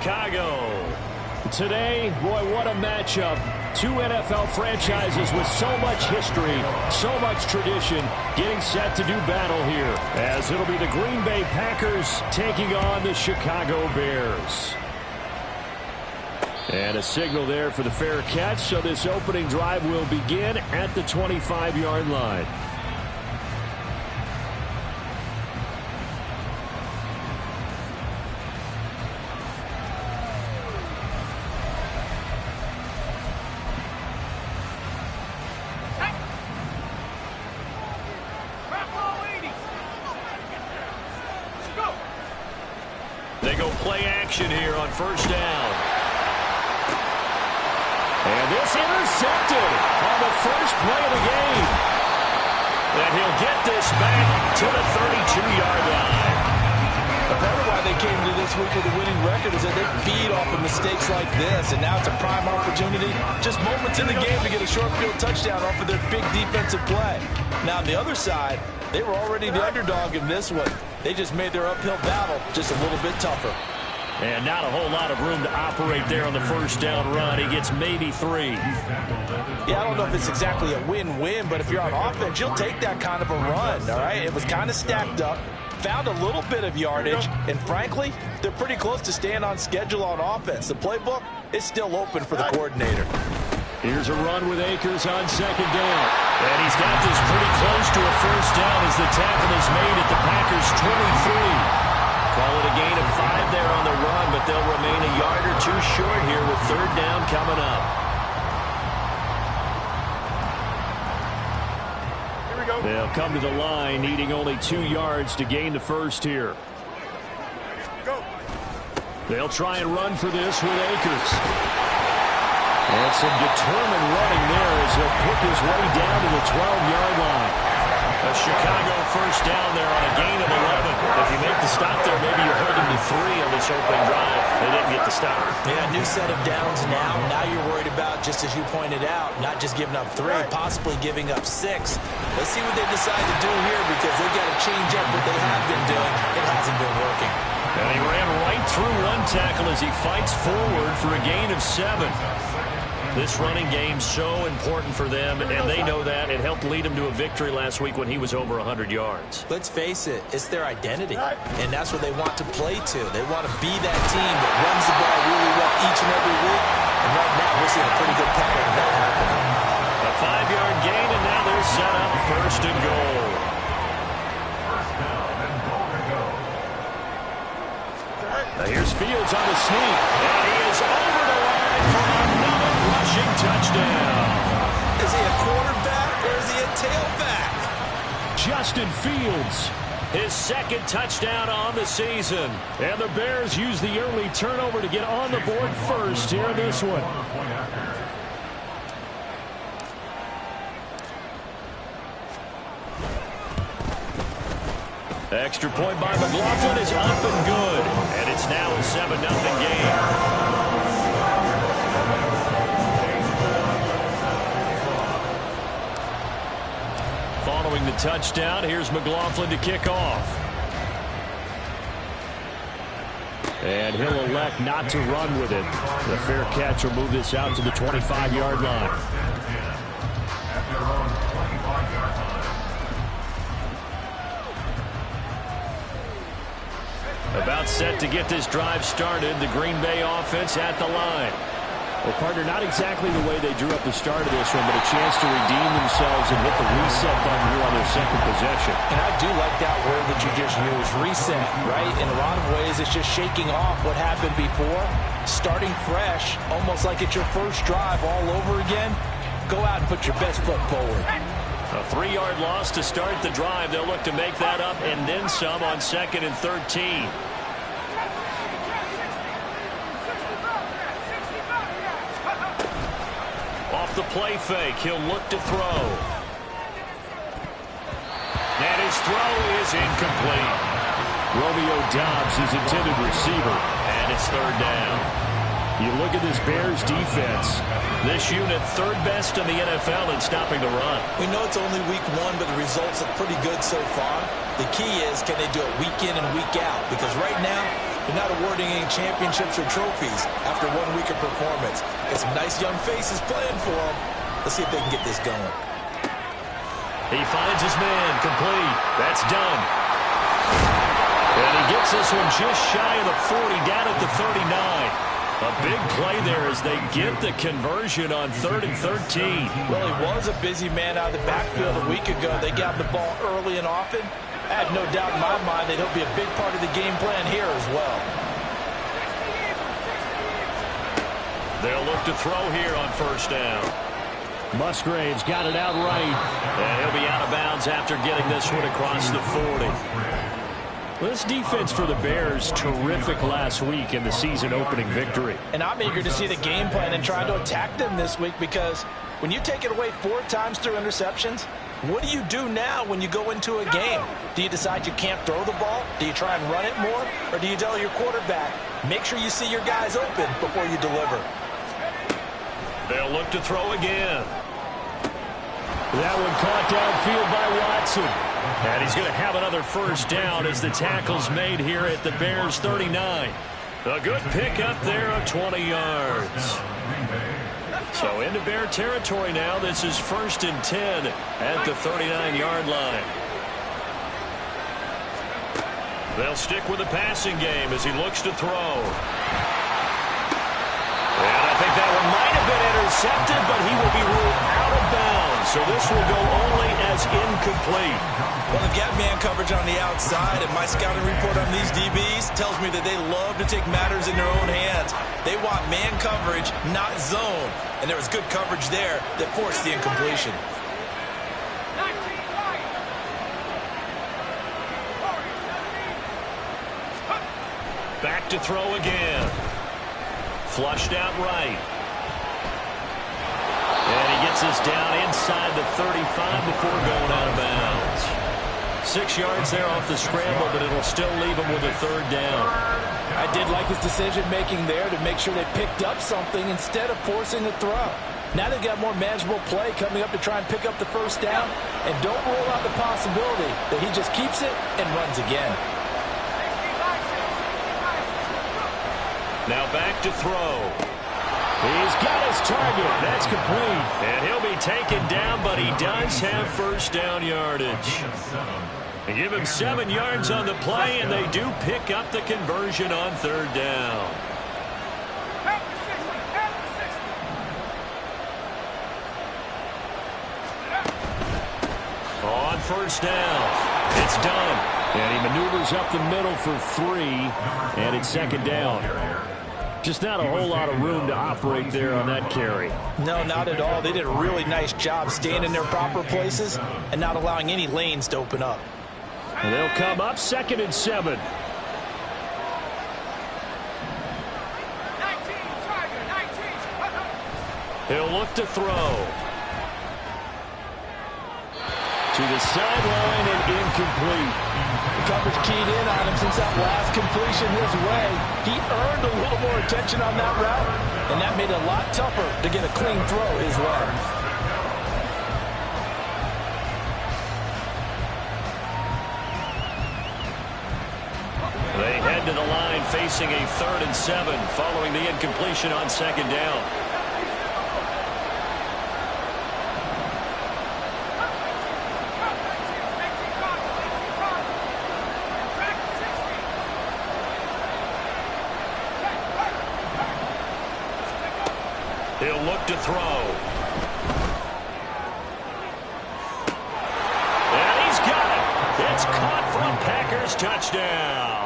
Chicago. Today, boy, what a matchup. Two NFL franchises with so much history, so much tradition, getting set to do battle here, as it'll be the Green Bay Packers taking on the Chicago Bears. And a signal there for the fair catch, so this opening drive will begin at the 25-yard line. They go play action here on first down. And this intercepted on the first play of the game. And he'll get this back to the 32-yard line. A part of why they came into this week with a winning record is that they feed off of mistakes like this. And now it's a prime opportunity, just moments in the game, to get a short field touchdown off of their big defensive play. Now on the other side, they were already the underdog in this one. They just made their uphill battle just a little bit tougher. And not a whole lot of room to operate there on the first down run. He gets maybe 3. Yeah, I don't know if it's exactly a win-win, but if you're on offense, you'll take that kind of a run, all right? It was kind of stacked up, found a little bit of yardage, and frankly, they're pretty close to staying on schedule on offense. The playbook is still open for the coordinator. Here's a run with Akers on second down. And he's got this pretty close to a first down as the tackle is made at the Packers' 23. Call it a gain of 5 there on the run, but they'll remain a yard or two short here with third down coming up. Here we go. They'll come to the line, needing only 2 yards to gain the first here. Go. They'll try and run for this with Akers. And some determined running there as he'll pick his way down to the 12-yard line. A Chicago first down there on a gain of 11. If you make the stop there, maybe you hold them to 3 on this opening drive. They didn't get the stop. Yeah, new set of downs now. Now you're worried about, just as you pointed out, not just giving up 3, possibly giving up 6. Let's see what they decide to do here, because they've got to change up what they have been doing. It hasn't been working. And he ran right through one tackle as he fights forward for a gain of 7. This running game's so important for them, and they know that. It helped lead them to a victory last week when he was over 100 yards. Let's face it, it's their identity, and that's what they want to play to. They want to be that team that runs the ball really well each and every week, and right now we're seeing a pretty good pattern of that happening. A 5-yard gain, and now they're set up first and goal. Now here's Fields on the sneak, and he is over the line for another rushing touchdown. Is he a quarterback or is he a tailback? Justin Fields, his second touchdown on the season. And the Bears use the early turnover to get on the board first here in this one. Extra point by McLaughlin is up and good. And it's now a 7-0 game. Following the touchdown, here's McLaughlin to kick off. And he'll elect not to run with it. The fair catch will move this out to the 25-yard line. About set to get this drive started. The Green Bay offense at the line. Well, partner, not exactly the way they drew up the start of this one, but a chance to redeem themselves and hit the reset button here on their second possession. And I do like that word that you just used, reset, right? In a lot of ways, it's just shaking off what happened before, starting fresh, almost like it's your first drive all over again. Go out and put your best foot forward. A 3-yard loss to start the drive. They'll look to make that up and then some on 2nd and 13. Off the play fake, he'll look to throw. And his throw is incomplete. Romeo Doubs, his intended receiver, and it's third down. You look at this Bears defense. This unit, third best in the NFL in stopping the run. We know it's only week 1, but the results look pretty good so far. The key is, can they do it week in and week out? Because right now, They're not awarding any championships or trophies after 1 week of performance. Got some nice young faces playing for them. Let's see if they can get this going. He finds his man, complete. That's done. And he gets this one just shy of the 40, down at the 39. A big play there as they get the conversion on 3rd and 13. Well, he was a busy man out of the backfield a week ago. They got the ball early and often. I have no doubt in my mind that he'll be a big part of the game plan here as well. They'll look to throw here on 1st down. Musgrave's got it out right. And he'll be out of bounds after getting this one across the 40. This defense for the Bears, terrific last week in the season-opening victory. And I'm eager to see the game plan and try to attack them this week, because when you take it away 4 times through interceptions, what do you do now when you go into a game? Do you decide you can't throw the ball? Do you try and run it more? Or do you tell your quarterback, make sure you see your guys open before you deliver? They'll look to throw again. That one caught downfield by Watson. And he's going to have another 1st down as the tackle's made here at the Bears 39. A good pickup there of 20 yards. So into Bear territory now. This is 1st and 10 at the 39-yard line. They'll stick with the passing game as he looks to throw. And I think that one might have been intercepted, but he will be ruled out of bounds. So this will go only as incomplete. Well, they've got man coverage on the outside, and my scouting report on these DBs tells me that they love to take matters in their own hands. They want man coverage, not zone. And there was good coverage there that forced the incompletion. Back to throw again. Flushed out right. And he gets this down inside the 35 before going out of bounds. 6 yards there off the scramble, but it'll still leave him with a 3rd down. I did like his decision-making there to make sure they picked up something instead of forcing a throw. Now they've got more manageable play coming up to try and pick up the 1st down, and don't rule out the possibility that he just keeps it and runs again. Now back to throw. He's got his target. That's complete. And he'll be taken down, but he does have 1st down yardage. They give him 7 yards on the play, and they do pick up the conversion on 3rd down. On 1st down, it's done. And he maneuvers up the middle for 3, and it's 2nd down. Just not a whole lot of room to operate there on that carry. No, not at all. They did a really nice job staying in their proper places and not allowing any lanes to open up. And they'll come up 2nd and 7. He'll look to throw. To the sideline and incomplete. The coverage keyed in on him since that last completion his way. He earned a little more attention on that route, and that made it a lot tougher to get a clean throw his way. They head to the line facing a 3rd and 7 following the incompletion on 2nd down. He'll look to throw. And he's got it. It's caught for a Packers touchdown.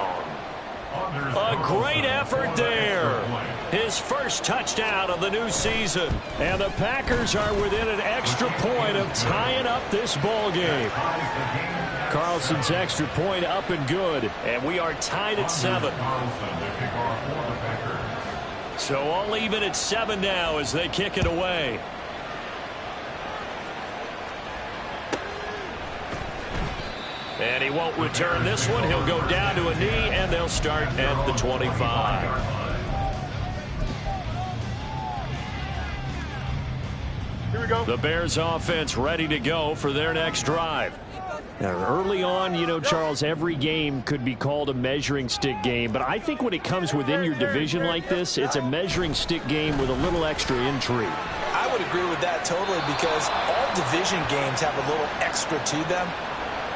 A great effort there. His 1st touchdown of the new season. And the Packers are within an extra point of tying up this ball game. Carlson's extra point up and good. And we are tied at 7. So all even at 7 now as they kick it away. And he won't return this one. He'll go down to a knee, and they'll start at the 25. Here we go. The Bears offense ready to go for their next drive. Now, early on, you know, Charles, every game could be called a measuring stick game, but I think when it comes within your division like this, it's a measuring stick game with a little extra intrigue. I would agree with that totally, because all division games have a little extra to them.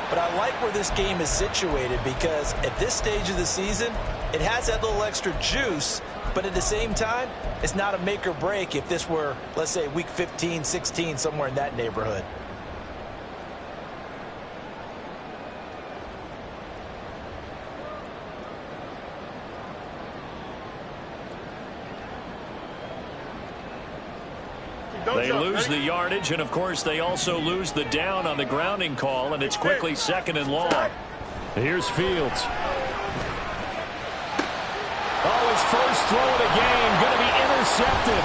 But I like where this game is situated, because at this stage of the season, it has that little extra juice, but at the same time, it's not a make or break if this were, let's say, week 15, 16, somewhere in that neighborhood. They lose the yardage, and of course they also lose the down on the grounding call, and it's quickly 2nd and long. Here's Fields. Oh, his first throw of the game going to be intercepted.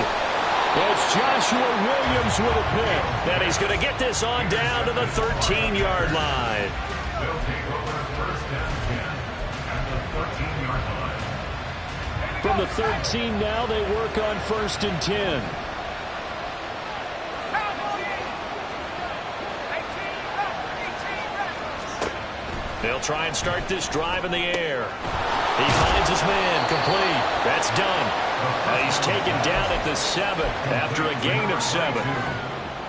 It's Joshua Williams with a pick, and he's going to get this on down to the 13-yard line. From the 13 now, they work on 1st and 10. They'll try and start this drive in the air. He finds his man, complete. That's done. He's taken down at the 7 after a gain of 7.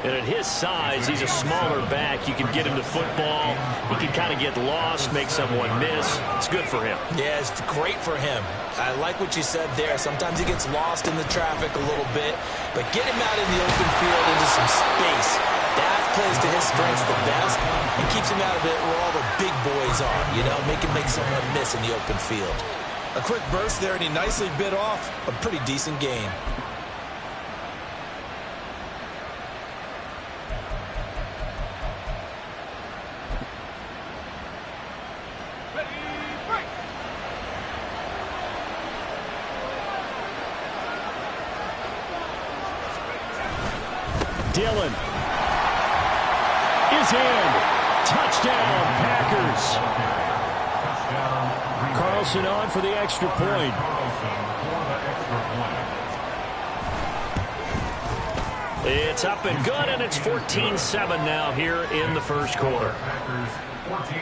And at his size, he's a smaller back. You can get him to football. He can kind of get lost, make someone miss. It's good for him. Yeah, it's great for him. I like what you said there. Sometimes he gets lost in the traffic a little bit, but get him out in the open field into some space. That plays to his strengths the best and keeps him out of it where all the big boys are, you know, make him make someone miss in the open field. A quick burst there, and he nicely bit off a pretty decent gain. Dillon is in. Touchdown, Packers. Carlson on for the extra point. It's up and good, and it's 14-7 now here in the first quarter. Packers 14,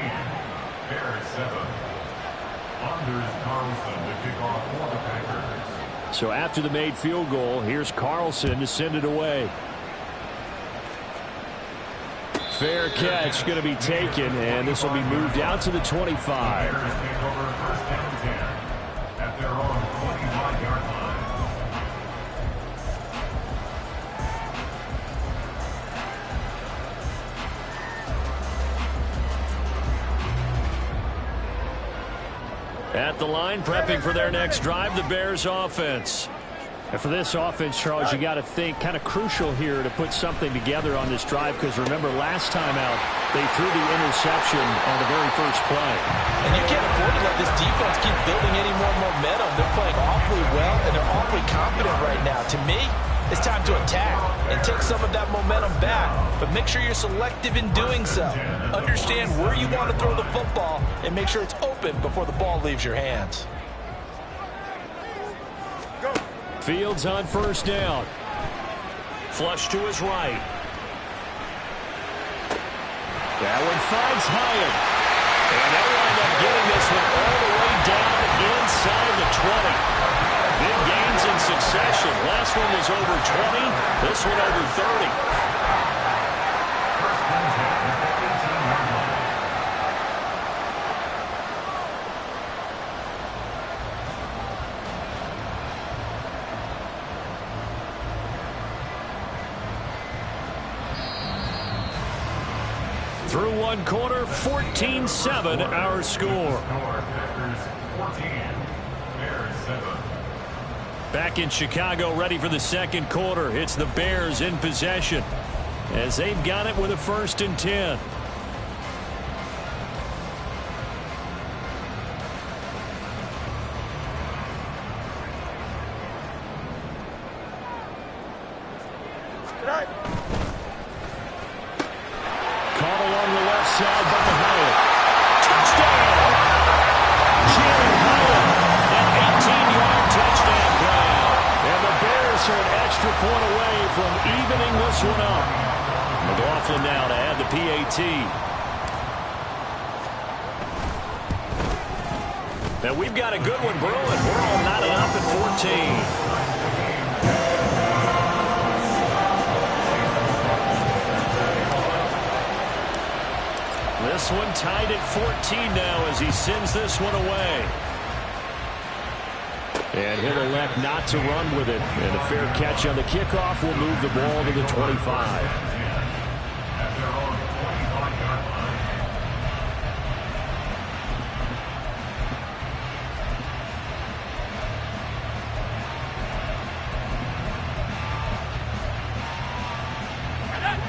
Bears 7. Anders Carlson to kick off for the Packers. So after the made field goal, here's Carlson to send it away. Fair catch going to be taken, and this will be moved out to the 25. Bears take over 1st and 10 at their own 25-yard line. At the line, prepping for their next drive, the Bears offense. And for this offense, Charles, you got to think kind of crucial here to put something together on this drive, because remember last time out they threw the interception on the very first play. And you can't afford to let this defense keep building any more momentum. They're playing awfully well, and they're awfully confident right now. To me, it's time to attack and take some of that momentum back, but make sure you're selective in doing so. Understand where you want to throw the football and make sure it's open before the ball leaves your hands. Fields on 1st down. Flush to his right. That one finds Hyatt. And they'll wind up getting this one all the way down inside the 20. Big gains in succession. Last one was over 20. This one over 30. Through one quarter, 14-7 our score. Back in Chicago, ready for the second quarter. It's the Bears in possession as they've got it with a 1st and 10. Side by Hyatt. Touchdown! Jalen Hyatt, an 18-yard touchdown grab. And the Bears are an extra extra point away from evening this one up. McLaughlin now to add the PAT. Now we've got a good one brewing. We're all knotted up at 14. This one tied at 14 now as he sends this one away. And he'll elect not to run with it. And a fair catch on the kickoff will move the ball to the 25.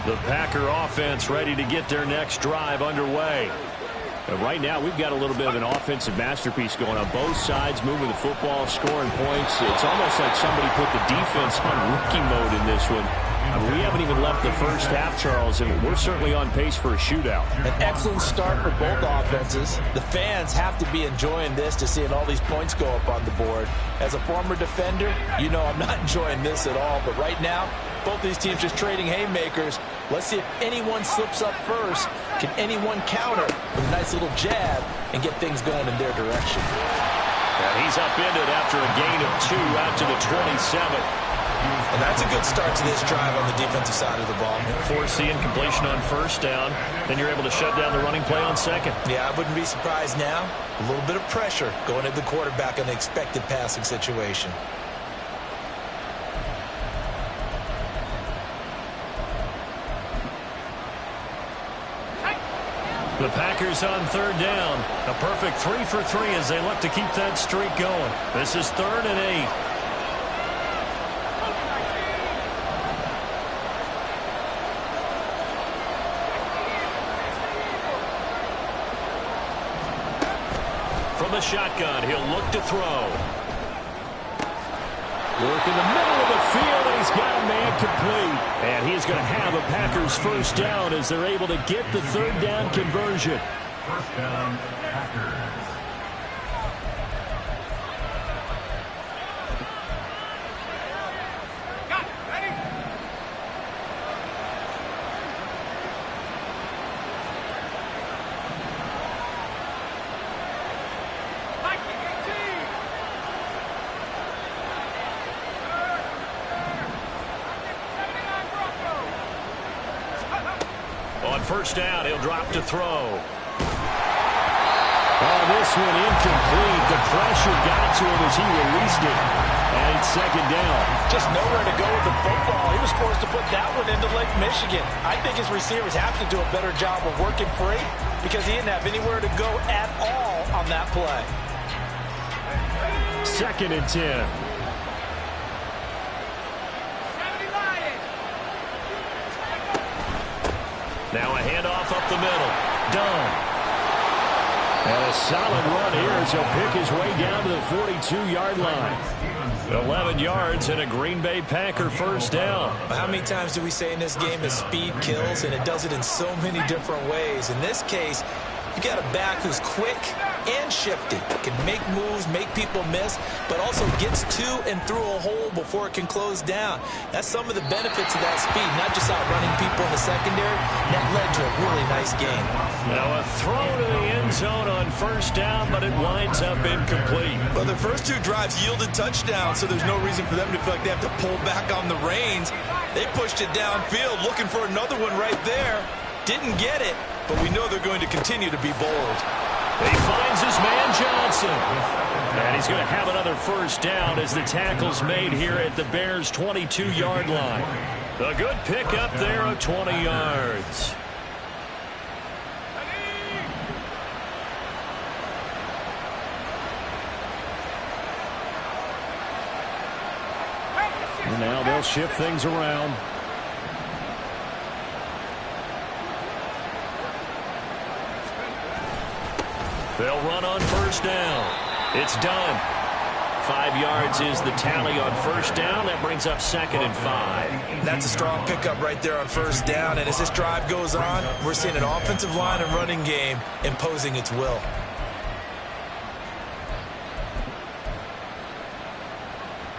The Packer offense ready to get their next drive underway. And right now, we've got a little bit of an offensive masterpiece going on both sides, moving the football, scoring points. It's almost like somebody put the defense on rookie mode in this one. I mean, we haven't even left the first half, Charles, and we're certainly on pace for a shootout. An excellent start for both offenses. The fans have to be enjoying this to seeing all these points go up on the board. As a former defender, you know I'm not enjoying this at all. But right now, both these teams just trading haymakers. Let's see if anyone slips up first. Can anyone counter with a nice little jab and get things going in their direction? And he's upended after a gain of 2 out to the 27. And that's a good start to this drive on the defensive side of the ball. Forcing completion on first down. Then you're able to shut down the running play on second. Yeah, I wouldn't be surprised now. A little bit of pressure going at the quarterback in the expected passing situation. The Packers on third down. A perfect 3 for 3 as they look to keep that streak going. This is 3rd and 8. From the shotgun, he'll look to throw. Work in the middle of the field, and he's got a man complete. And he's going to have a Packers first down as they're able to get the third down conversion. First down, Packers. On first down, he'll drop to throw. Oh, this one incomplete. The pressure got to him as he released it. And it's second down. Just nowhere to go with the football. He was forced to put that one into Lake Michigan. I think his receivers have to do a better job of working free because he didn't have anywhere to go at all on that play. 2nd and 10. Now a handoff up the middle. Done. And a solid run here as he'll pick his way down to the 42-yard line. 11 yards and a Green Bay Packer first down. How many times do we say in this game that speed kills, and it does it in so many different ways? In this case, you got a back who's quick and shifty, can make moves, make people miss, but also gets to and through a hole before it can close down. That's some of the benefits of that speed, not just outrunning people in the secondary. That led to a really nice game. Now a throw to the end zone on first down, but it winds up incomplete. Well, the first 2 drives yielded touchdowns, so there's no reason for them to feel like they have to pull back on the reins. They pushed it downfield, looking for another one right there. Didn't get it, but we know they're going to continue to be bold. He finds his man Johnson. And he's going to have another first down as the tackle's made here at the Bears' 22-yard line. A good pickup there of 20 yards. And now they'll shift things around. They'll run on first down. It's done. 5 yards is the tally on first down. That brings up 2nd and 5. That's a strong pickup right there on first down. And as this drive goes on, we're seeing an offensive line and running game imposing its will.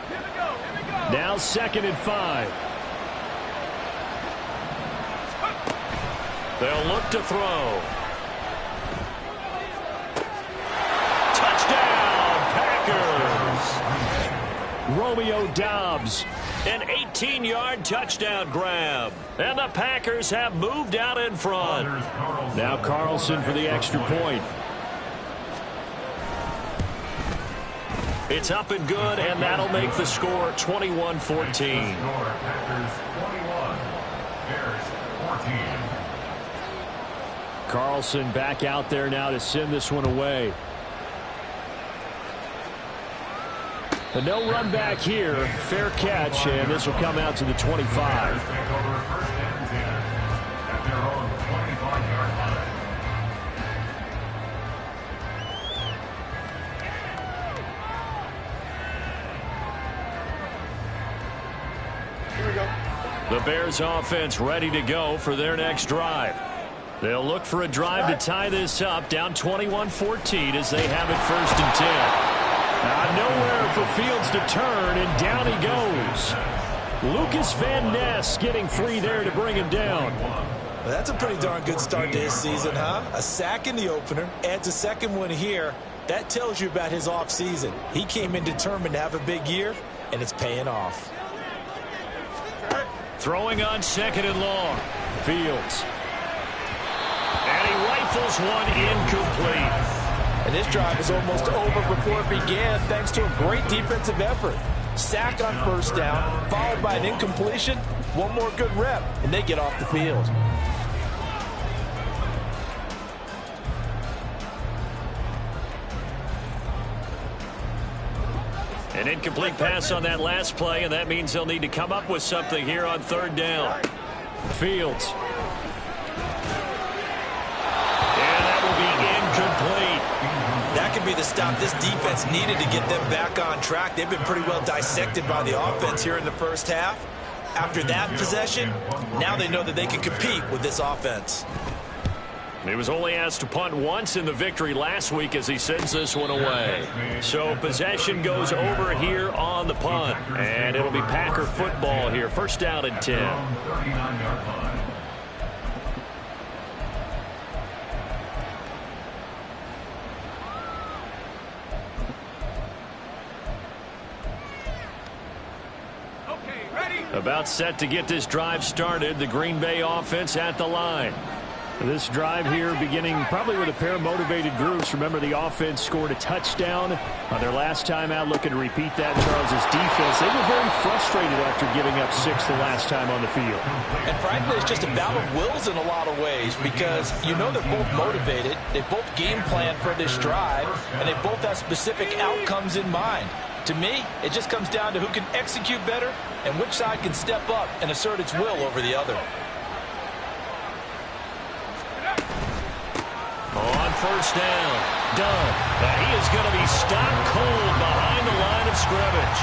Here we go. Now 2nd and 5. They'll look to throw. Touchdown, Packers! Romeo Doubs, an 18-yard touchdown grab. And the Packers have moved out in front. Now Carlson for the extra point. It's up and good, and that'll make the score 21-14. Packers 21, Bears 14. Carlson back out there now to send this one away. A no run back here. Fair catch, and this will come out to the 25. Bears take over 1st and 10 at their own 25-yard line. Here we go. The Bears offense ready to go for their next drive. They'll look for a drive to tie this up, down 21-14 as they have it 1st and 10. Nowhere for Fields to turn, and down he goes. Lucas Van Ness getting free there to bring him down. Well, that's a pretty darn good start to his season, huh? A sack in the opener, adds a 2nd one here. That tells you about his offseason. He came in determined to have a big year, and it's paying off. Throwing on 2nd and long. Fields. And he rifles one incomplete. And this drive is almost over before it began thanks to a great defensive effort. Sack on 1st down, followed by an incompletion. One more good rep, and they get off the field. An incomplete pass on that last play, and that means they'll need to come up with something here on 3rd down. Fields. And that will be incomplete. That could be the stop this defense needed to get them back on track. They've been pretty well dissected by the offense here in the 1st half. After that possession, now they know that they can compete with this offense. He was only asked to punt once in the victory last week as he sends this one away. So possession goes over here on the punt. And it'll be Packer football here. 1st down and 10. 39-yard line. About set to get this drive started. The Green Bay offense at the line. This drive here beginning probably with a pair of motivated groups. Remember, the offense scored a touchdown on their last time out, looking to repeat that in Charles' defense. They were very frustrated after giving up 6 the last time on the field. And frankly, it's just a battle of wills in a lot of ways because you know they're both motivated. They both game plan for this drive, and they both have specific outcomes in mind. To me, it just comes down to who can execute better and which side can step up and assert its will over the other. On 1st down, Dunn. He is going to be stopped cold behind the line of scrimmage.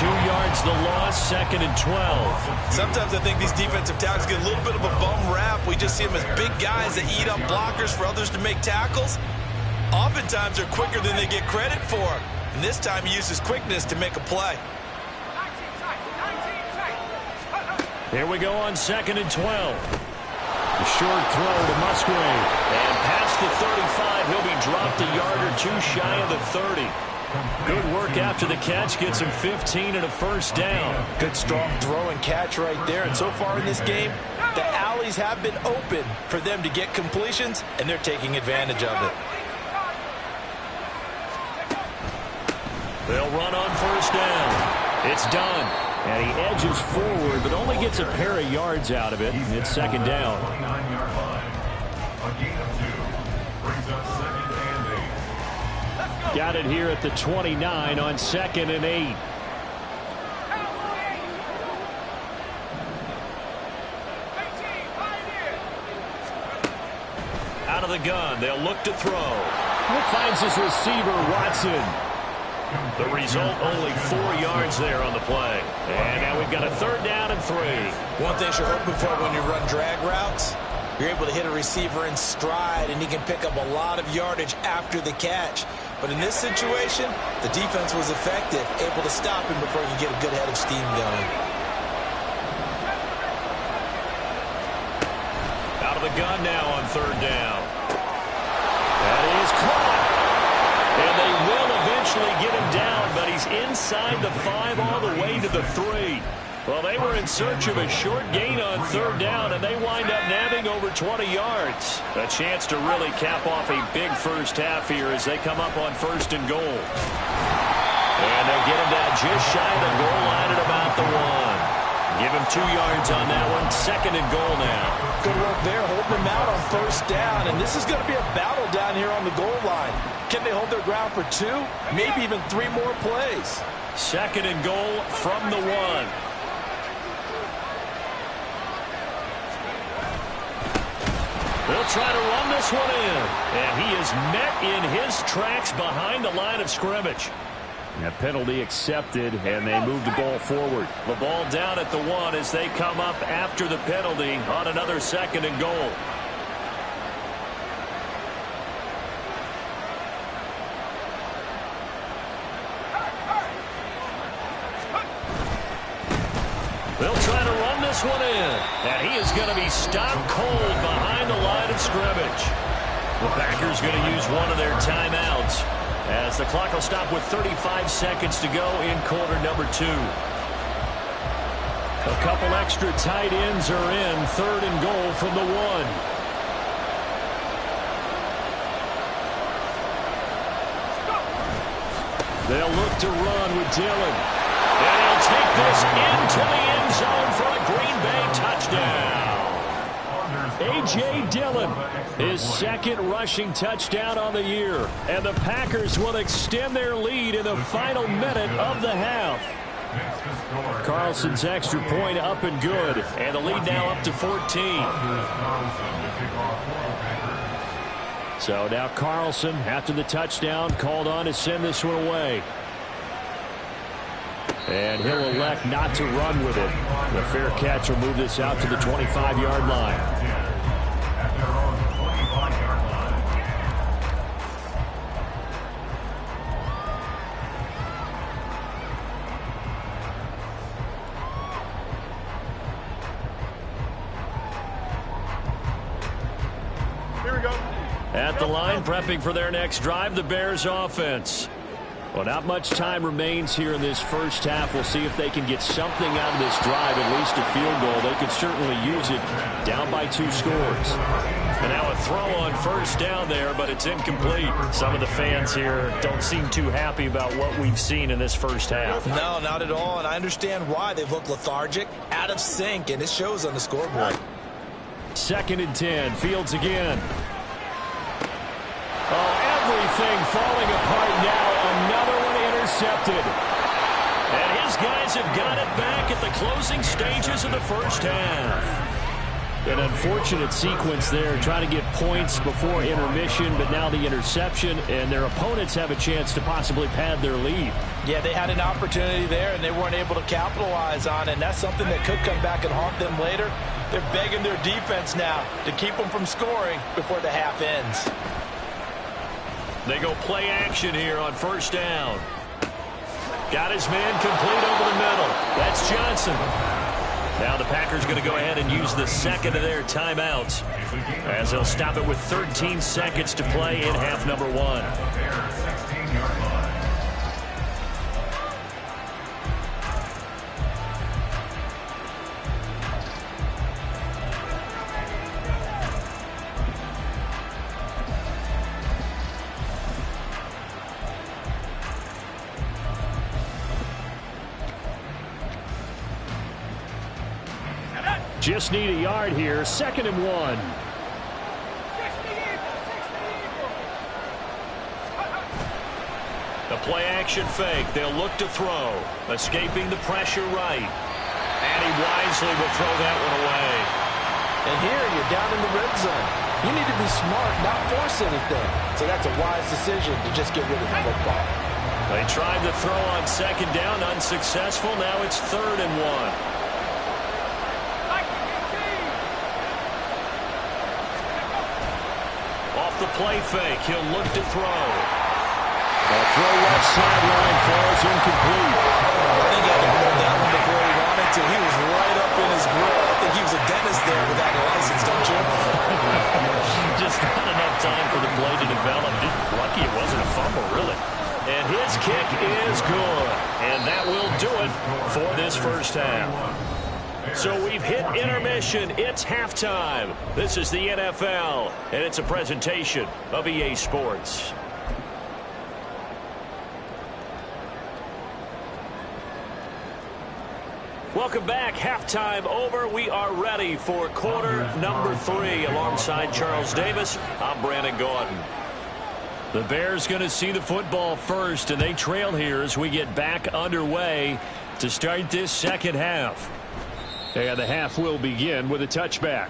2 yards the loss, 2nd and 12. Sometimes I think these defensive tackles get a little bit of a bum rap. We just see them as big guys that eat up blockers for others to make tackles. Oftentimes they're quicker than they get credit for. And this time he uses quickness to make a play. Here we go on 2nd and 12. A short throw to Musgrave. And past the 35, he'll be dropped a yard or 2 shy of the 30. Good work after the catch. Gets him 15 and a 1st down. Good strong throw and catch right there. And so far in this game, the alleys have been open for them to get completions, and they're taking advantage of it. They'll run on 1st down. It's done. And he edges forward, but only gets a pair of yards out of it. It's 2nd down. 29-yard line. A gain of 2. Brings up 2nd and 8. Got it here at the 29 on 2nd and 8. Out of the gun. They'll look to throw. Finds his receiver, Watson. The result, only 4 yards there on the play. And now we've got a 3rd down and 3. One thing you're hoping for when you run drag routes, you're able to hit a receiver in stride, and he can pick up a lot of yardage after the catch. But in this situation, the defense was effective, able to stop him before he could get a good head of steam going. Out of the gun now on third down. That is caught. And they will eventually get him down, but he's inside the 5 all the way to the 3. Well, they were in search of a short gain on third down, and they wind up nabbing over 20 yards. A chance to really cap off a big first half here as they come up on 1st and goal. And they'll get him down just shy of the goal line at about the 1. Give him 2 yards on that one. 2nd and goal now. Good work there, holding him out on 1st down, and this is going to be a battle down here on the goal line. Can they hold their ground for 2, maybe even 3 more plays? 2nd and goal from the 1. They'll try to run this one in. And he is met in his tracks behind the line of scrimmage. A penalty accepted, and they move the ball forward. The ball down at the 1 as they come up after the penalty on another 2nd and goal. They'll try to run this one in. And he is going to be stopped cold behind the line of scrimmage. The Packers going to use one of their timeouts as the clock will stop with 35 seconds to go in quarter number 2. A couple extra tight ends are in. 3rd and goal from the 1. They'll look to run with Dillon. And he'll take this into the end zone for a Green Bay touchdown. A.J. Dillon, his 2nd rushing touchdown on the year. And the Packers will extend their lead in the final minute of the half. Carlson's extra point up and good. And the lead now up to 14. So now Carlson, after the touchdown, called on to send this one away. And he'll elect not to run with it. The fair catch will move this out to the 25-yard line. Here we go. At the line, prepping for their next drive, the Bears offense. Well, not much time remains here in this first half. We'll see if they can get something out of this drive, at least a field goal. They could certainly use it down by 2 scores. And now a throw on 1st down there, but it's incomplete. Some of the fans here don't seem too happy about what we've seen in this first half. No, not at all, and I understand why. They've looked lethargic, out of sync, and it shows on the scoreboard. 2nd and 10, Fields again. Oh, everything falling apart now. Another one intercepted. And his guys have got it back at the closing stages of the first half. An unfortunate sequence there, trying to get points before intermission, but now the interception, and their opponents have a chance to possibly pad their lead. Yeah, they had an opportunity there, and they weren't able to capitalize on it, and that's something that could come back and haunt them later. They're begging their defense now to keep them from scoring before the half ends. They go play action here on 1st down. Got his man complete over the middle. That's Johnson. Now the Packers going to go ahead and use the 2nd of their timeouts as they'll stop it with 13 seconds to play in half number 1. Just need a yard here. 2nd and 1. The play action fake. They'll look to throw. Escaping the pressure right. And he wisely will throw that one away. And here you're down in the red zone. You need to be smart, not force anything. So that's a wise decision to just get rid of the football. They tried to throw on 2nd down, unsuccessful. Now it's 3rd and 1. The play fake. He'll look to throw. throw left sideline falls incomplete. I think he had to hold that one before he wanted to. He was right up in his grill. I think he was a dentist there without a license, don't you? Just not enough time for the play to develop. Just lucky it wasn't a fumble, really. And his kick is good. And that will do it for this first half. So we've hit intermission. It's halftime. This is the NFL, and it's a presentation of EA Sports. Welcome back. Halftime over. We are ready for quarter number 3. Alongside Charles Davis, I'm Brandon Gaudin. The Bears going to see the football first, and they trail here as we get back underway to start this second half. And the half will begin with a touchback.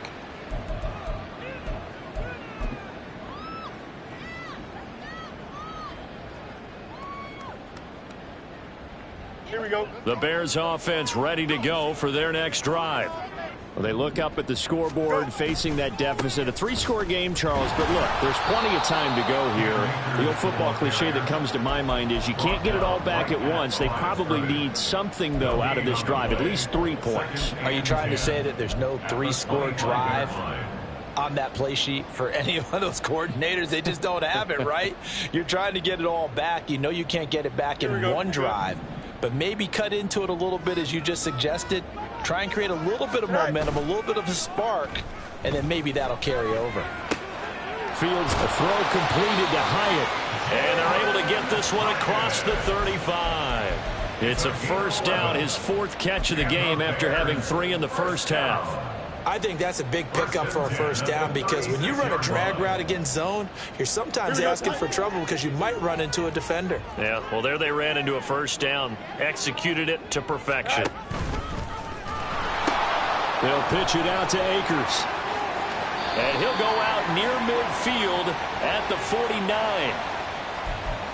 Here we go. The Bears offense ready to go for their next drive. Well, they look up at the scoreboard facing that deficit. A 3-score game, Charles, but look, there's plenty of time to go here. The old football cliche that comes to my mind is you can't get it all back at once. They probably need something, though, out of this drive, at least 3 points. Are you trying to say that there's no 3-score drive on that play sheet for any one of those coordinators? They just don't have it, right? You're trying to get it all back. You know you can't get it back in one drive. But maybe cut into it a little bit, as you just suggested. Try and create a little bit of momentum, a little bit of a spark, and then maybe that'll carry over. Fields, a throw completed to Hyatt. And they're able to get this one across the 35. It's a first down, his 4th catch of the game after having 3 in the first half. I think that's a big pickup for a first down, because when you run a drag route against zone, you're sometimes asking for trouble because you might run into a defender. Yeah, well, there they ran into a first down, executed it to perfection. They'll pitch it out to Akers. And he'll go out near midfield at the 49.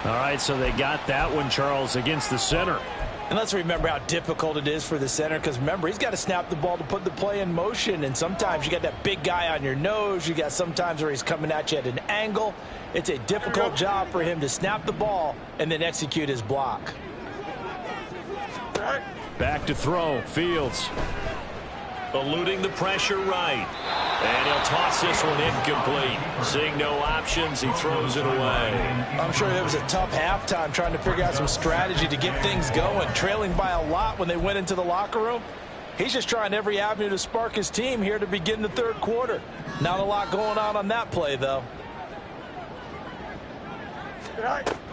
All right, so they got that one, Charles, against the center. And let's remember how difficult it is for the center, because remember, he's got to snap the ball to put the play in motion, and sometimes you got that big guy on your nose. You got sometimes where he's coming at you at an angle. It's a difficult job for him to snap the ball and then execute his block. Back to throw, Fields. Eluding the pressure right. And he'll toss this one incomplete. Seeing no options, he throws it away. I'm sure it was a tough halftime trying to figure out some strategy to get things going. Trailing by a lot when they went into the locker room. He's just trying every avenue to spark his team here to begin the 3rd quarter. Not a lot going on that play, though.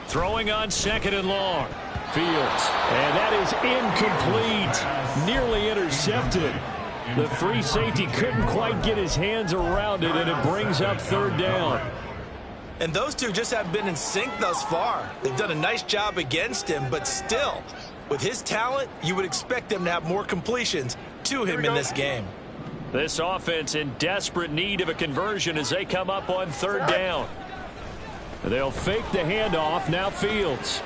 Throwing on 2nd and long. Fields. And that is incomplete. Nearly intercepted. The free safety couldn't quite get his hands around it, and it brings up 3rd down. And those two just haven't been in sync thus far. They've done a nice job against him, but still, with his talent, you would expect them to have more completions to him in this game. This offense in desperate need of a conversion as they come up on 3rd down. They'll fake the handoff, now Fields.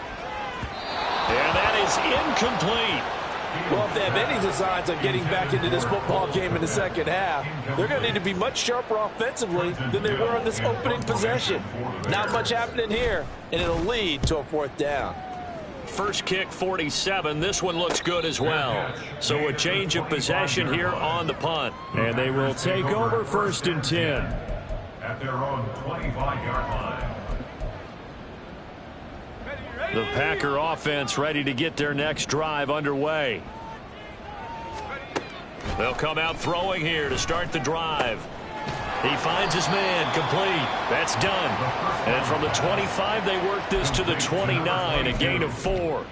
And that is incomplete. Well, if they have any designs on getting back into this football game in the second half, they're going to need to be much sharper offensively than they were on this opening possession. Not much happening here, and it'll lead to a 4th down. First kick, 47. This one looks good as well. So a change of possession here on the punt. And they will take over 1st and 10. At their own 25-yard line. The Packer offense ready to get their next drive underway. They'll come out throwing here to start the drive. He finds his man, complete. That's done. And from the 25, they work this to the 29, a gain of 4.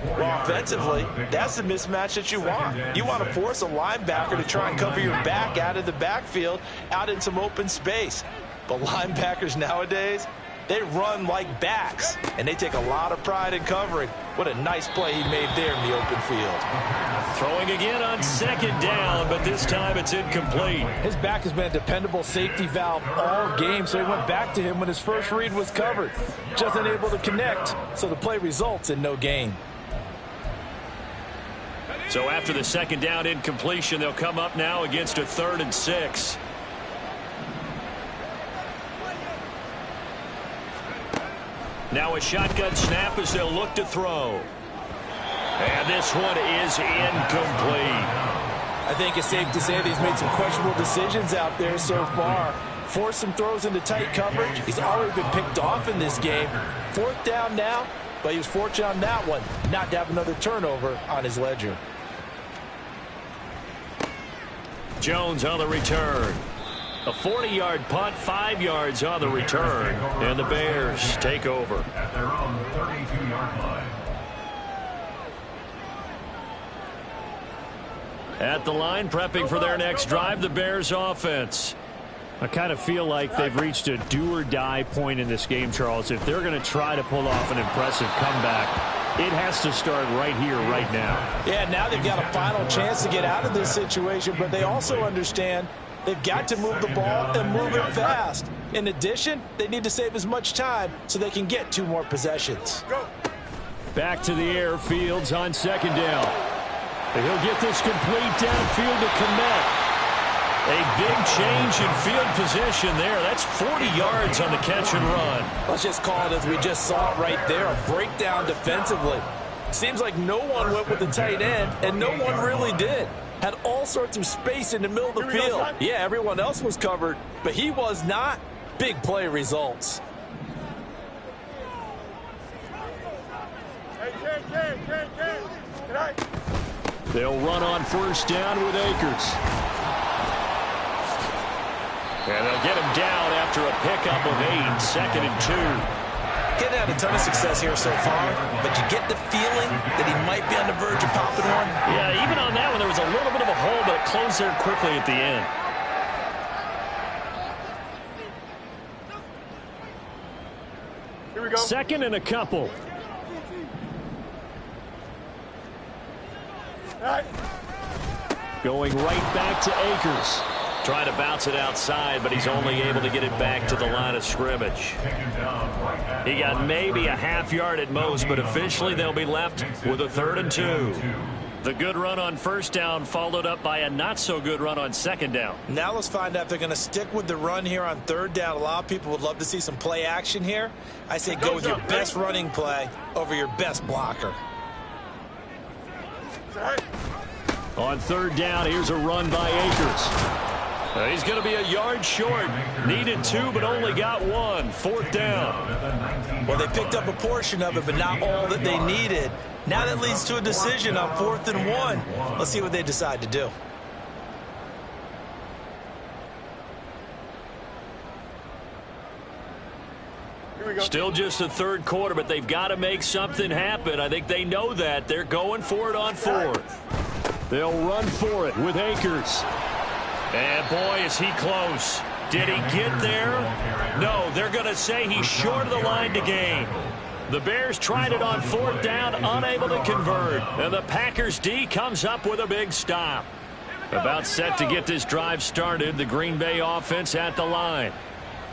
Well, offensively, that's the mismatch that you want. You want to force a linebacker to try and cover your back out of the backfield, out in some open space. But linebackers nowadays, they run like backs, and they take a lot of pride in covering. What a nice play he made there in the open field. Throwing again on 2nd down, but this time it's incomplete. His back has been a dependable safety valve all game, so he went back to him when his first read was covered. Just unable to connect, so the play results in no gain. So after the 2nd down incompletion, they'll come up now against a 3rd and 6. Now a shotgun snap as they'll look to throw. And this one is incomplete. I think it's safe to say that he's made some questionable decisions out there so far. Forced some throws into tight coverage. He's already been picked off in this game. 4th down now, but he was fortunate on that one not to have another turnover on his ledger. Jones on the return. A 40-yard punt, 5 yards on the return, and the Bears take over. At their own 32-yard line. At the line, prepping for their next drive, the Bears offense. I kind of feel like they've reached a do-or-die point in this game, Charles. If they're going to try to pull off an impressive comeback, it has to start right here, right now. Yeah, now they've got a final chance to get out of this situation, but they also understand they've got to move the ball and move it fast. In addition, they need to save as much time so they can get 2 more possessions. Back to the air, Fields on 2nd down. He'll get this complete downfield to Kmet. A big change in field position there. That's 40 yards on the catch and run. Let's just call it as we just saw it right there, a breakdown defensively. Seems like no one went with the tight end, and no one really did. Had all sorts of space in the middle of the field. Yeah, everyone else was covered, but he was not. Big play results. They'll run on 1st down with Akers. And they'll get him down after a pickup of 8, 2nd and 2. Getting had a ton of success here so far, but you get the feeling that he might be on the verge of popping one. Yeah, even on that one, there was a little bit of a hole, but it closed there quickly at the end. Here we go. 2nd and a couple. Going right back to Akers. Trying to bounce it outside, but he's only able to get it back to the line of scrimmage. He got maybe a half yard at most, but officially they'll be left with a 3rd and 2. The good run on 1st down followed up by a not-so-good run on 2nd down. Now let's find out if they're going to stick with the run here on 3rd down. A lot of people would love to see some play action here. I say go with your best running play over your best blocker. On 3rd down, here's a run by Akers. He's going to be a yard short. Needed 2, but only got 1. 4th down. Well, they picked up a portion of it, but not all that they needed. Now that leads to a decision on 4th and 1. Let's see what they decide to do. Still just the 3rd quarter, but they've got to make something happen. I think they know that. They're going for it on 4th. They'll run for it with Akers. And boy, is he close. Did he get there? No, they're going to say he's short of the line to gain. The Bears tried it on 4th down, unable to convert. And the Packers D comes up with a big stop. About set to get this drive started, the Green Bay offense at the line.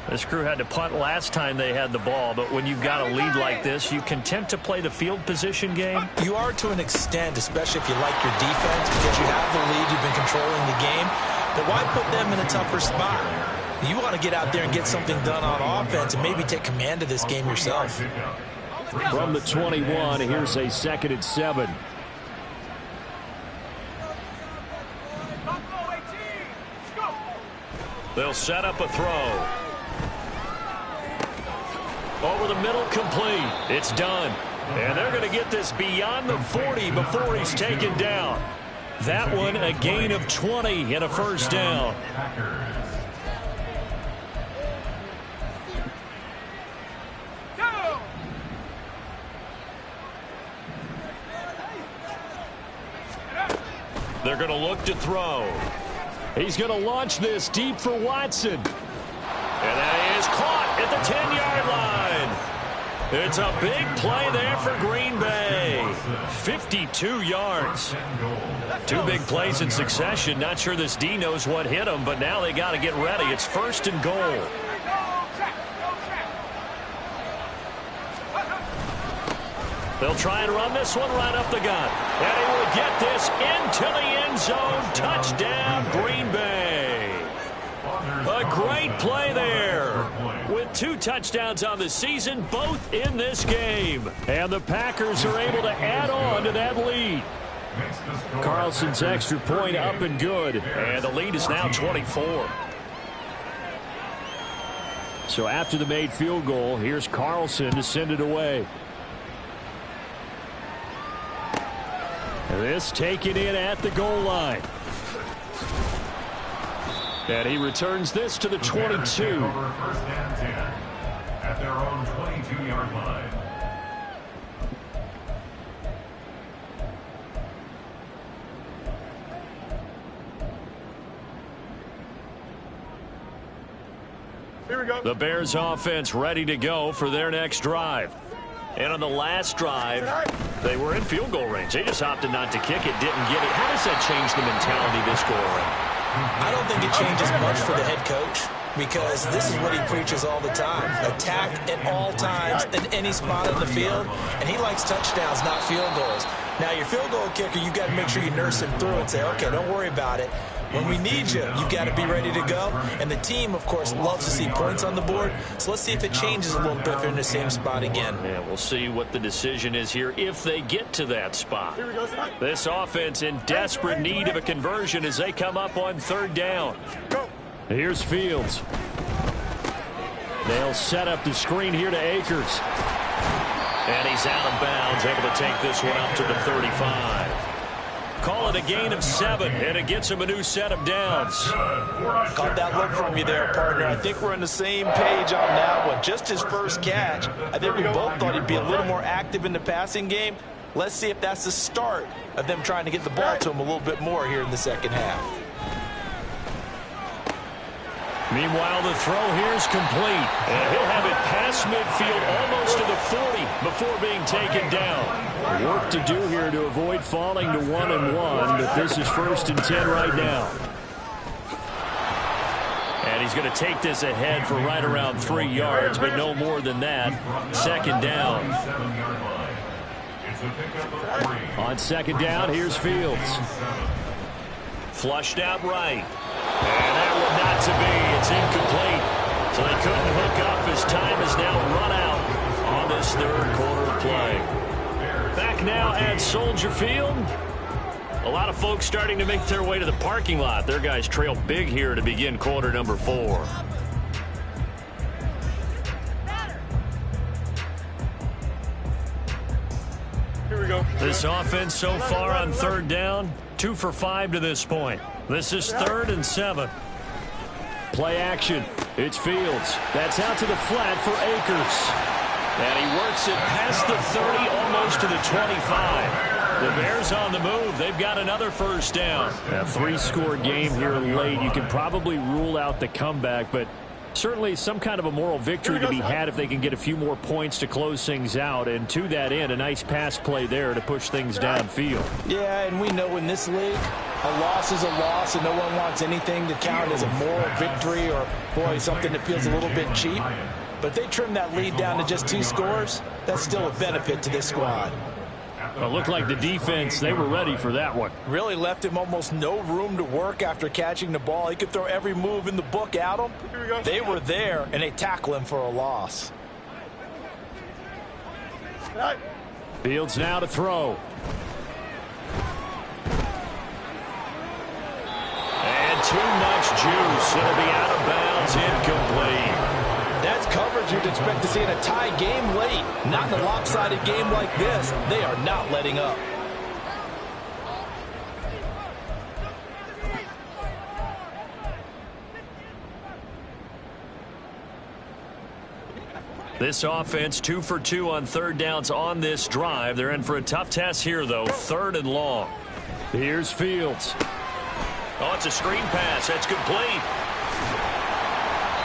This crew had to punt last time they had the ball, but when you've got a lead like this, you content to play the field position game? You are to an extent, especially if you like your defense, because you have the lead, you've been controlling the game. But why put them in a tougher spot? You want to get out there and get something done on offense and maybe take command of this game yourself. From the 21, here's a 2nd and 7. They'll set up a throw. Over the middle, complete. It's done. And they're going to get this beyond the 40 before he's taken down. That one, a gain of 20 and a 1st down. They're going to look to throw. He's going to launch this deep for Watson. And that is caught at the 10-yard line. It's a big play there for Green Bay. 52 yards. 2 big plays in succession. Not sure this D knows what hit him, but now they got to get ready. It's 1st and goal. They'll try and run this one right up the gut. And he will get this into the end zone. Touchdown, Green Bay. A great play there with 2 touchdowns on the season, both in this game. And the Packers are able to add on to that lead. Carlson's extra point up and good. And the lead is now 24. So after the made field goal, here's Carlson to send it away. This taken in at the goal line. And he returns this to the 22. First and 10 at their own 22-yard line. Here we go. The Bears offense ready to go for their next drive. And on the last drive, they were in field goal range. They just opted not to kick it, didn't get it. How does that change the mentality this go around? I don't think it changes much for the head coach, because this is what he preaches all the time. Attack at all times in any spot on the field, and he likes touchdowns, not field goals. Now, your field goal kicker, you got to make sure you nurse him through and say, okay, don't worry about it. When we need you, you got to be ready to go. And the team, of course, loves to see points on the board. So let's see if it changes a little bit if they're in the same spot again. Yeah, we'll see what the decision is here if they get to that spot. This offense in desperate need of a conversion as they come up on 3rd down. Here's Fields. They'll set up the screen here to Akers. And he's out of bounds, able to take this one up to the 35. Call it a gain of 7, and it gets him a new set of downs. Caught that look from you there, partner. I think we're on the same page on that one. Just his first catch. I think we both thought he'd be a little more active in the passing game. Let's see if that's the start of them trying to get the ball to him a little bit more here in the second half. Meanwhile, the throw here is complete. And he'll have it past midfield almost to the 40 before being taken down. Work to do here to avoid falling to 1-1, but this is 1st and 10 right now. And he's going to take this ahead for right around 3 yards, but no more than that. 2nd down. On 2nd down, here's Fields. Flushed out right. And that one not to be. It's incomplete. So they couldn't hook up as time is now run out on this 3rd quarter of play. Back now at Soldier Field. A lot of folks starting to make their way to the parking lot. Their guys trail big here to begin quarter number 4. Here we go. This offense so far on 3rd down, 2 for 5 to this point. This is 3rd and 7. Play action. It's Fields. That's out to the flat for Akers. And he works it past the 30, almost to the 25. The Bears on the move. They've got another 1st down. A 3-score game here late. You can probably rule out the comeback, but certainly some kind of a moral victory to be had if they can get a few more points to close things out. And to that end, a nice pass play there to push things downfield. Yeah, and we know in this league, a loss is a loss, and no one wants anything to count as a moral victory or, boy, something that feels a little bit cheap. But if they trim that lead down to just 2 scores, that's still a benefit to this squad. It looked like the defense, they were ready for that one. Really left him almost no room to work after catching the ball. He could throw every move in the book at him. They were there, and they tackle him for a loss. Fields now to throw. And too much juice. It'll be out of bounds, incomplete. That's coverage you'd expect to see in a tie game late. Not in a lopsided game like this. They are not letting up. This offense 2 for 2 on 3rd downs on this drive. They're in for a tough test here, though. 3rd and long. Here's Fields. Oh, it's a screen pass. That's complete.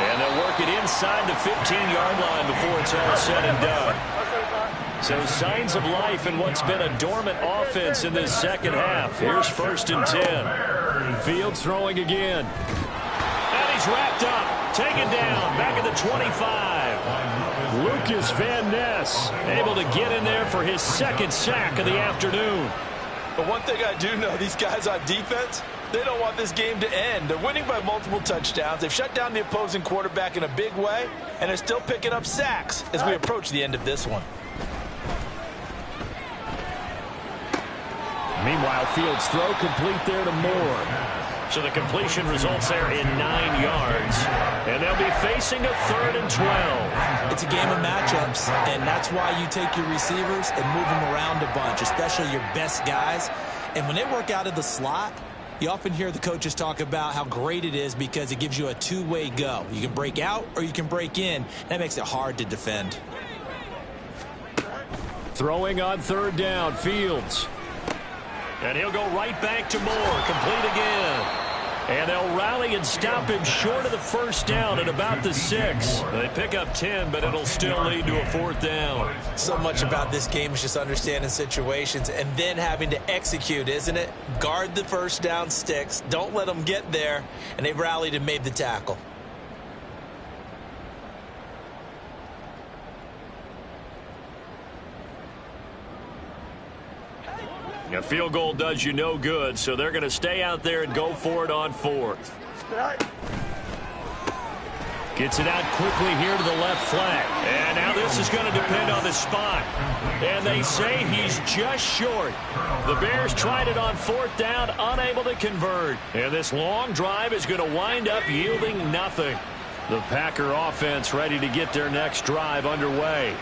And they'll work it inside the 15-yard line before it's all said and done. So signs of life in what's been a dormant offense in this second half. Here's 1st and 10. Fields throwing again. And he's wrapped up. Taken down. Back at the 25. Lucas Van Ness able to get in there for his 2nd sack of the afternoon. But one thing I do know, these guys on defense, they don't want this game to end. They're winning by multiple touchdowns. They've shut down the opposing quarterback in a big way, and they're still picking up sacks as we approach the end of this one. Meanwhile, Fields' throw complete there to Moore. So the completion results there in 9 yards. And they'll be facing a 3rd and 12. It's a game of matchups, and that's why you take your receivers and move them around a bunch, especially your best guys. And when they work out of the slot, you often hear the coaches talk about how great it is because it gives you a two-way go. You can break out or you can break in. That makes it hard to defend. Throwing on 3rd down, Fields. And he'll go right back to Moore, complete again. And they'll rally and stop him short of the 1st down at about the 6. They pick up 10, but it'll still lead to a 4th down. So much about this game is just understanding situations and then having to execute, isn't it? Guard the 1st down sticks. Don't let them get there. And they rallied and made the tackle. A field goal does you no good, so they're going to stay out there and go for it on 4th. Gets it out quickly here to the left flank. And now this is going to depend on the spot. And they say he's just short. The Bears tried it on 4th down, unable to convert. And this long drive is going to wind up yielding nothing. The Packer offense ready to get their next drive underway.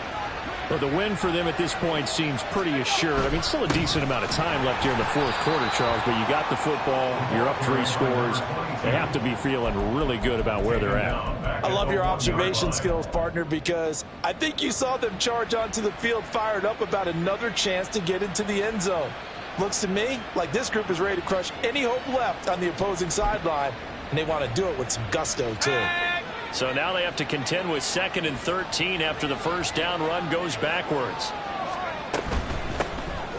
Well, the win for them at this point seems pretty assured. I mean, still a decent amount of time left here in the 4th quarter, Charles, but you got the football, you're up 3 scores. They have to be feeling really good about where they're at. I love your observation skills, partner, because I think you saw them charge onto the field fired up about another chance to get into the end zone. Looks to me like this group is ready to crush any hope left on the opposing sideline, and they want to do it with some gusto, too. So now they have to contend with 2nd and 13 after the 1st down run goes backwards.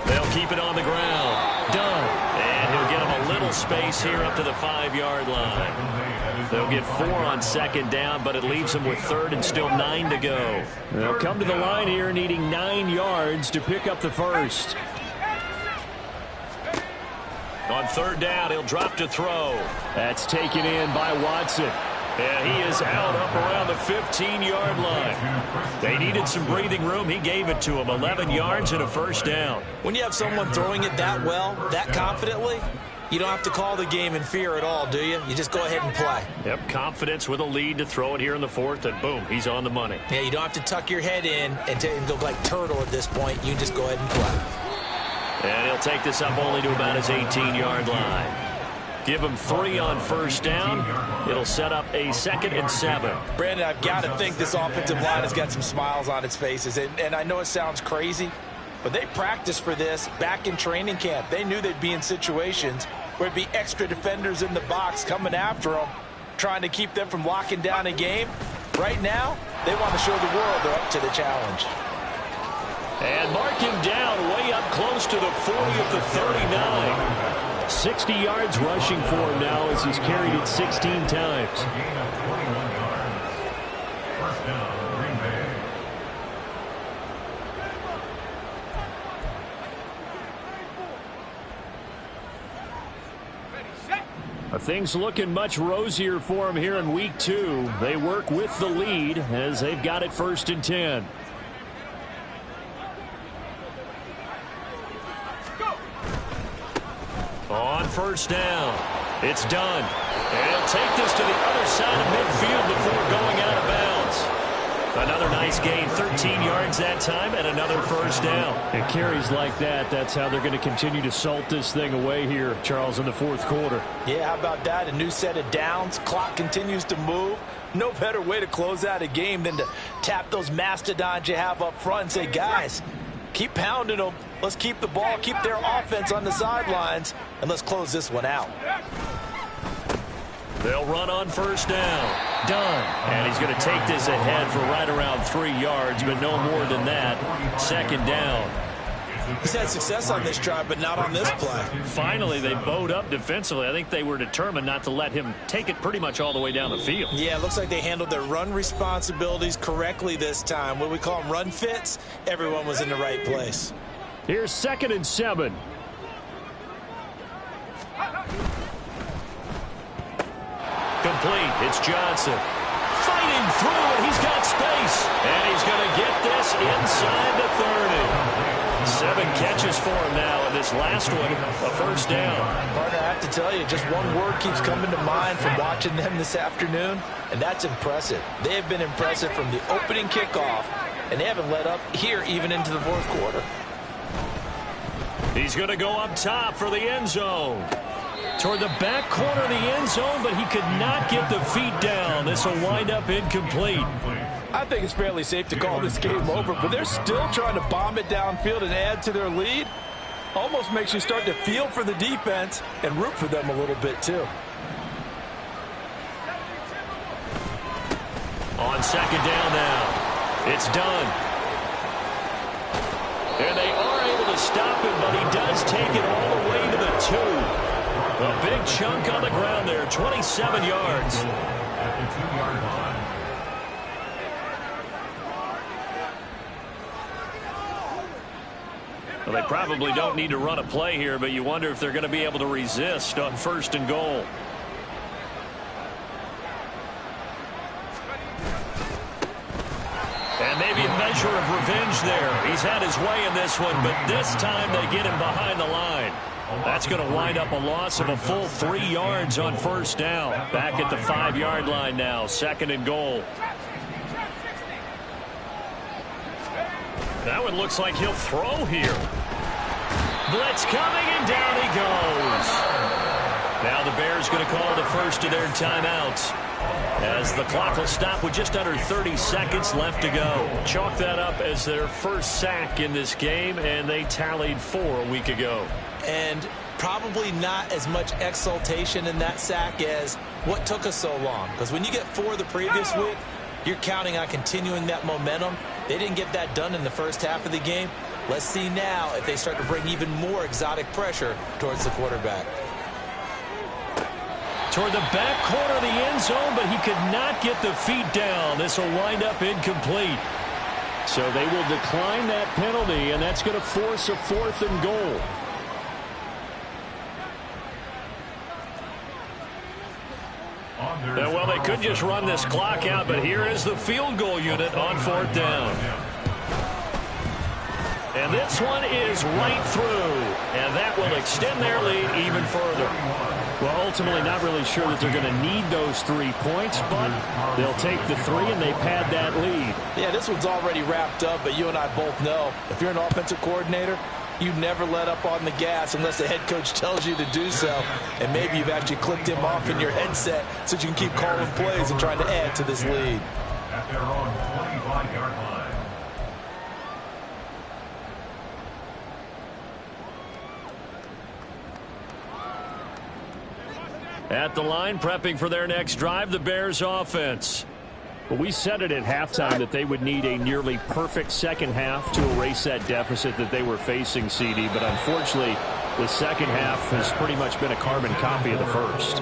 They'll keep it on the ground. Done. And he'll get him a little space here up to the 5-yard line. They'll get 4 on 2nd down, but it leaves them with 3rd and still 9 to go. They'll come to the line here needing 9 yards to pick up the 1st. On 3rd down, he'll drop to throw. That's taken in by Watson. And he is out up around the 15-yard line. They needed some breathing room. He gave it to him. 11 yards and a 1st down. When you have someone throwing it that well, that confidently, you don't have to call the game in fear at all, do you? You just go ahead and play. Yep, confidence with a lead to throw it here in the 4th, and boom, he's on the money. Yeah, you don't have to tuck your head in and go like turtle at this point. You just go ahead and play. And he'll take this up only to about his 18-yard line. Give him 3 on 1st down. It'll set up a 2nd and 7. Brandon, I've got to think this offensive line has got some smiles on its faces. And I know it sounds crazy, but they practiced for this back in training camp. They knew they'd be in situations where it'd be extra defenders in the box coming after them, trying to keep them from locking down a game. Right now, they want to show the world they're up to the challenge. And mark him down way up close to the 40 of the 39. 60 yards rushing for him now as he's carried it 16 times. Things looking much rosier for him here in week 2. They work with the lead as they've got it 1st and 10. On 1st down, it's done. And he'll take this to the other side of midfield before going out of bounds. Another nice gain, 13 yards that time, and another 1st down. And carries like that, that's how they're going to continue to salt this thing away here, Charles, in the 4th quarter. Yeah, how about that? A new set of downs. Clock continues to move. No better way to close out a game than to tap those mastodons you have up front and say, guys, keep pounding them. Let's keep the ball, keep their offense on the sidelines, and let's close this one out. They'll run on 1st down. Done. And he's going to take this ahead for right around 3 yards, but no more than that. 2nd down. He's had success on this drive, but not on this play. Finally, they bowed up defensively. I think they were determined not to let him take it pretty much all the way down the field. Yeah, it looks like they handled their run responsibilities correctly this time. What we call them run fits, everyone was in the right place. Here's 2nd and 7. incomplete. It's Johnson fighting through, and he's got space. And he's going to get this inside the 30. 7 catches for him now, and this last one, a first down. Partner, I have to tell you, just one word keeps coming to mind from watching them this afternoon, and that's impressive. They have been impressive from the opening kickoff, and they haven't let up here even into the fourth quarter. He's going to go up top for the end zone. Toward the back corner of the end zone, but he could not get the feet down. This will wind up incomplete. I think it's fairly safe to call this game over, but they're still trying to bomb it downfield and add to their lead. Almost makes you start to feel for the defense and root for them a little bit, too. On second down now, it's done. And they are able to stop him, but he does take it all the way to the 2. A big chunk on the ground there, 27 yards. At the 2-yard line. Well, they probably don't need to run a play here, but you wonder if they're going to be able to resist on first and goal. And maybe a measure of revenge there. He's had his way in this one, but this time they get him behind the line. That's going to wind up a loss of a full 3 yards on first down. Back at the 5-yard line now, second and goal. That one looks like he'll throw here. Blitz coming, and down he goes. Now the Bears going to call the first of their timeouts, as the clock will stop with just under 30 seconds left to go. Chalk that up as their first sack in this game, and they tallied 4 a week ago. And probably not as much exultation in that sack as what took us so long. Because when you get 4 the previous week, you're counting on continuing that momentum. They didn't get that done in the first half of the game. Let's see now if they start to bring even more exotic pressure towards the quarterback. Toward the back corner of the end zone, but he could not get the feet down. This will wind up incomplete. So they will decline that penalty, and that's going to force a 4th and goal. Well, they could just run this clock out, but here is the field goal unit on 4th down. And this one is right through, and that will extend their lead even further. Well, ultimately not really sure that they're going to need those 3 points, but they'll take the 3 and they pad that lead. Yeah, this one's already wrapped up, but you and I both know if you're an offensive coordinator, you never let up on the gas unless the head coach tells you to do so. And maybe you've actually clicked him off in your headset so you can keep calling plays and trying to add to this lead. At their own 25-yard line. At the line, prepping for their next drive, the Bears offense. Well, we said it at halftime that they would need a nearly perfect second half to erase that deficit that they were facing, CD. But unfortunately, the second half has pretty much been a carbon copy of the first.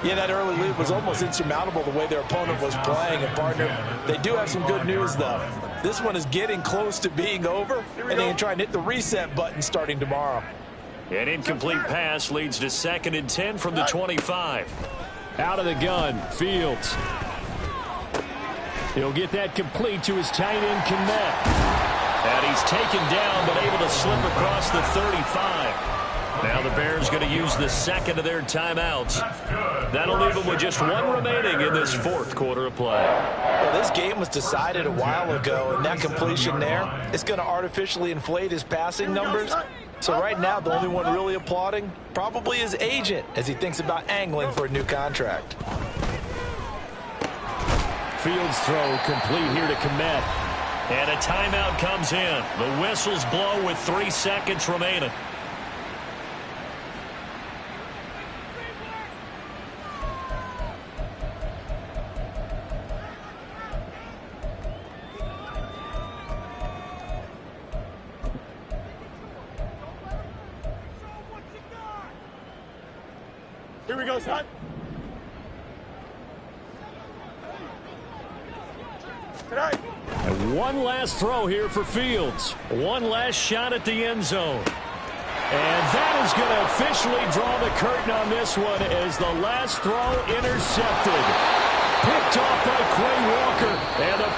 Yeah, that early lead was almost insurmountable the way their opponent was playing. And, partner, they do have some good news, though. This one is getting close to being over, and they can try and hit the reset button starting tomorrow. An incomplete pass leads to 2nd and 10 from the 25. Out of the gun, Fields. He'll get that complete to his tight end, Kmet. And he's taken down, but able to slip across the 35. Now the Bears going to use the second of their timeouts. That'll leave them with just 1 remaining in this 4th quarter of play. Well, this game was decided a while ago, and that completion there is going to artificially inflate his passing numbers. So right now, the only one really applauding probably his agent as he thinks about angling for a new contract. Fields throw complete here to Kmet. And a timeout comes in. The whistles blow with 3 seconds remaining. Here we go, son. Tonight. And one last throw here for Fields. One last shot at the end zone. And that is is going to officially draw the curtain on this one as the last throw intercepted. Picked off by Quay Walker. And the